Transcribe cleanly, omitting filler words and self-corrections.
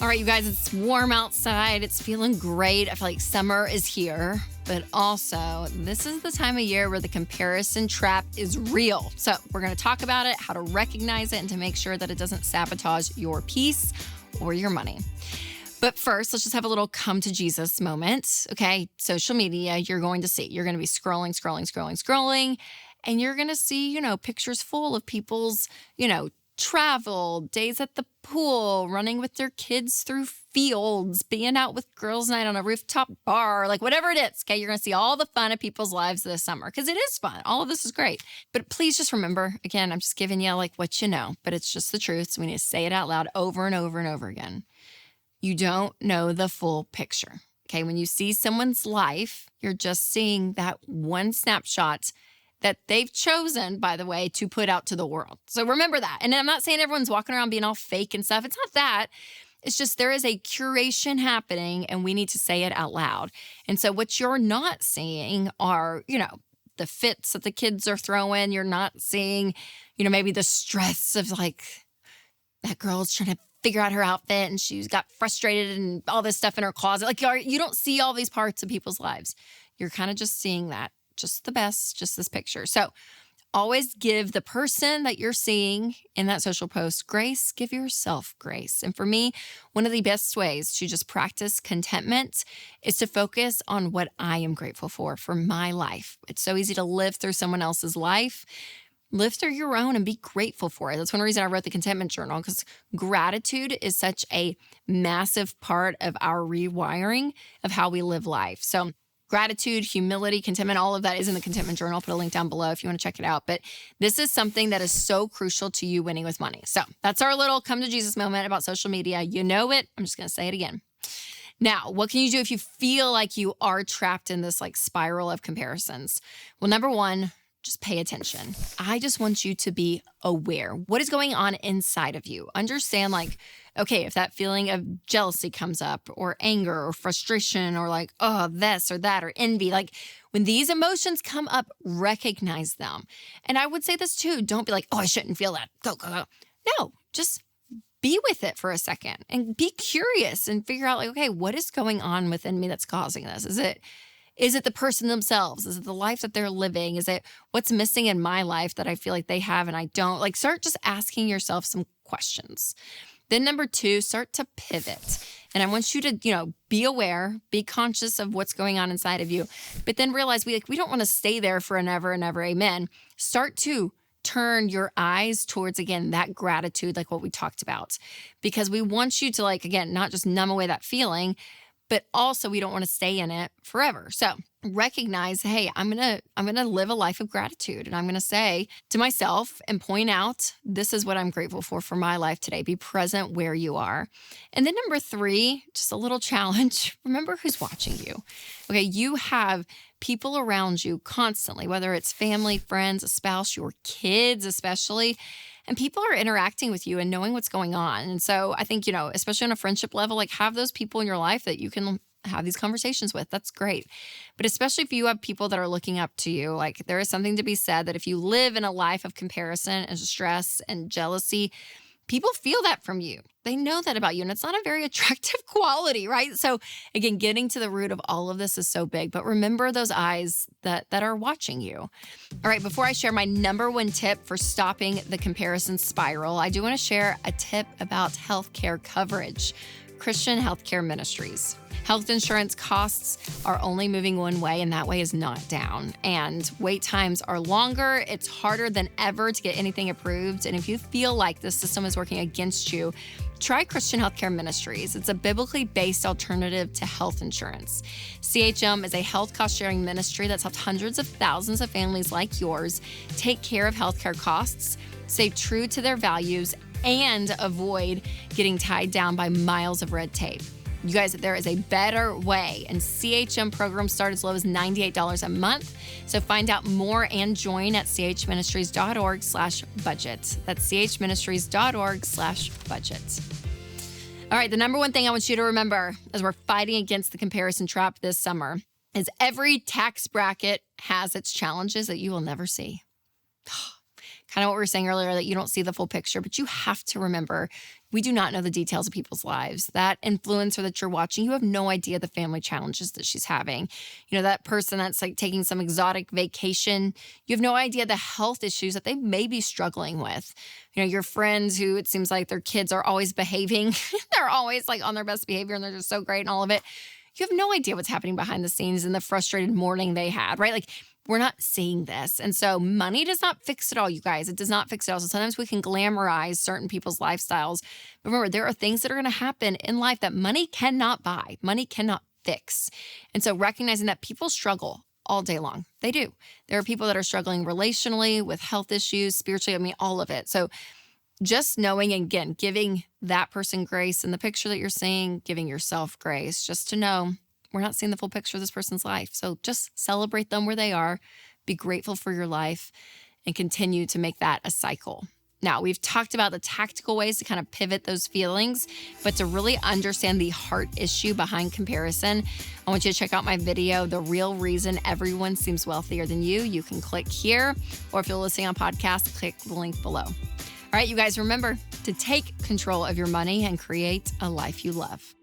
All right, you guys, it's warm outside. It's feeling great. I feel like summer is here, but also this is the time of year where the comparison trap is real. So we're going to talk about it, how to recognize it, and to make sure that it doesn't sabotage your peace or your money. But first, let's just have a little come to Jesus moment. Okay, social media, you're going to see. You're going to be scrolling, and you're going to see, pictures full of people's, travel, days at the pool, running with their kids through fields, being out with girls' night on a rooftop bar, like whatever it is. Okay, you're going to see all the fun of people's lives this summer because it is fun. All of this is great. But please just remember, again, I'm just giving you like what you know, but it's just the truth. So we need to say it out loud over and over and over again. You don't know the full picture. Okay, when you see someone's life, you're just seeing that one snapshot that they've chosen, by the way, to put out to the world. So remember that. And I'm not saying everyone's walking around being all fake and stuff. It's not that. It's just there is a curation happening and we need to say it out loud. And so what you're not seeing are, the fits that the kids are throwing. You're not seeing, maybe the stress of like that girl's trying to figure out her outfit and she's got frustrated and all this stuff in her closet. Like you don't see all these parts of people's lives. You're kind of just seeing that. Just the best, just this picture. So always give the person that you're seeing in that social post grace. Give yourself grace. And for me, one of the best ways to just practice contentment is to focus on what I am grateful for my life. It's so easy to live through someone else's life. Live through your own and be grateful for it. That's one reason I wrote the contentment journal, because gratitude is such a massive part of our rewiring of how we live life. So gratitude, humility, contentment, all of that is in the contentment journal. I'll put a link down below if you want to check it out. But this is something that is so crucial to you winning with money. So that's our little come to Jesus moment about social media. You know it. I'm just going to say it again. Now, what can you do if you feel like you are trapped in this like spiral of comparisons? Well, number one, just pay attention. I just want you to be aware. What is going on inside of you? Understand like, okay, if that feeling of jealousy comes up or anger or frustration or like, oh, this or that or envy, like when these emotions come up, recognize them. And I would say this too. Don't be like, oh, I shouldn't feel that. Go. No, just be with it for a second and be curious and figure out like, okay, what is going on within me that's causing this? Is it the person themselves? Is it the life that they're living? Is it what's missing in my life that I feel like they have and I don't? Like start just asking yourself some questions. Then number two, start to pivot. And I want you to, be aware, be conscious of what's going on inside of you, but then realize we don't want to stay there for an ever and ever, amen. Start to turn your eyes towards, again, that gratitude, like what we talked about, because we want you to like, again, not just numb away that feeling, but also we don't want to stay in it forever. So recognize, hey, I'm going to live a life of gratitude. And I'm going to say to myself and point out, this is what I'm grateful for my life today. Be present where you are. And then number three, just a little challenge. Remember who's watching you. Okay. You have people around you constantly, whether it's family, friends, a spouse, your kids, especially. And people are interacting with you and knowing what's going on. And so I think, especially on a friendship level, like have those people in your life that you can have these conversations with. That's great. But especially if you have people that are looking up to you, like there is something to be said that if you live in a life of comparison and stress and jealousy, people feel that from you. They know that about you. And it's not a very attractive quality, right? So again, getting to the root of all of this is so big. But remember those eyes that are watching you. All right, before I share my number one tip for stopping the comparison spiral, I do want to share a tip about healthcare coverage. Christian healthcare ministries. Health insurance costs are only moving one way, and that way is not down. And wait times are longer. It's harder than ever to get anything approved. And if you feel like the system is working against you, try Christian Healthcare Ministries. It's a biblically based alternative to health insurance. CHM is a health cost-sharing ministry that's helped hundreds of thousands of families like yours take care of healthcare costs, stay true to their values, and avoid getting tied down by miles of red tape. You guys, there is a better way, and CHM programs start as low as $98 a month. So find out more and join at chministries.org/budget. That's chministries.org/budget. All right, the number one thing I want you to remember as we're fighting against the comparison trap this summer is every tax bracket has its challenges that you will never see. kind of what we were saying earlier, that you don't see the full picture, but you have to remember, we do not know the details of people's lives. That influencer that you're watching, you have no idea the family challenges that she's having. You know, that person that's like taking some exotic vacation, you have no idea the health issues that they may be struggling with. You know, your friends who it seems like their kids are always behaving, they're always like on their best behavior and they're just so great and all of it. You have no idea what's happening behind the scenes and the frustrated morning they had, right? Like, we're not seeing this. And so money does not fix it all, you guys. It does not fix it all. So sometimes we can glamorize certain people's lifestyles. But remember, there are things that are going to happen in life that money cannot buy, money cannot fix. And so recognizing that people struggle all day long. They do. There are people that are struggling relationally, with health issues, spiritually, I mean, all of it. So just knowing, again, giving that person grace in the picture that you're seeing, giving yourself grace, just to know we're not seeing the full picture of this person's life. So just celebrate them where they are, be grateful for your life, and continue to make that a cycle. Now, we've talked about the tactical ways to kind of pivot those feelings, but to really understand the heart issue behind comparison, I want you to check out my video, The Real Reason Everyone Seems Wealthier Than You. You can click here, or if you're listening on podcast, click the link below. All right, you guys, remember to take control of your money and create a life you love.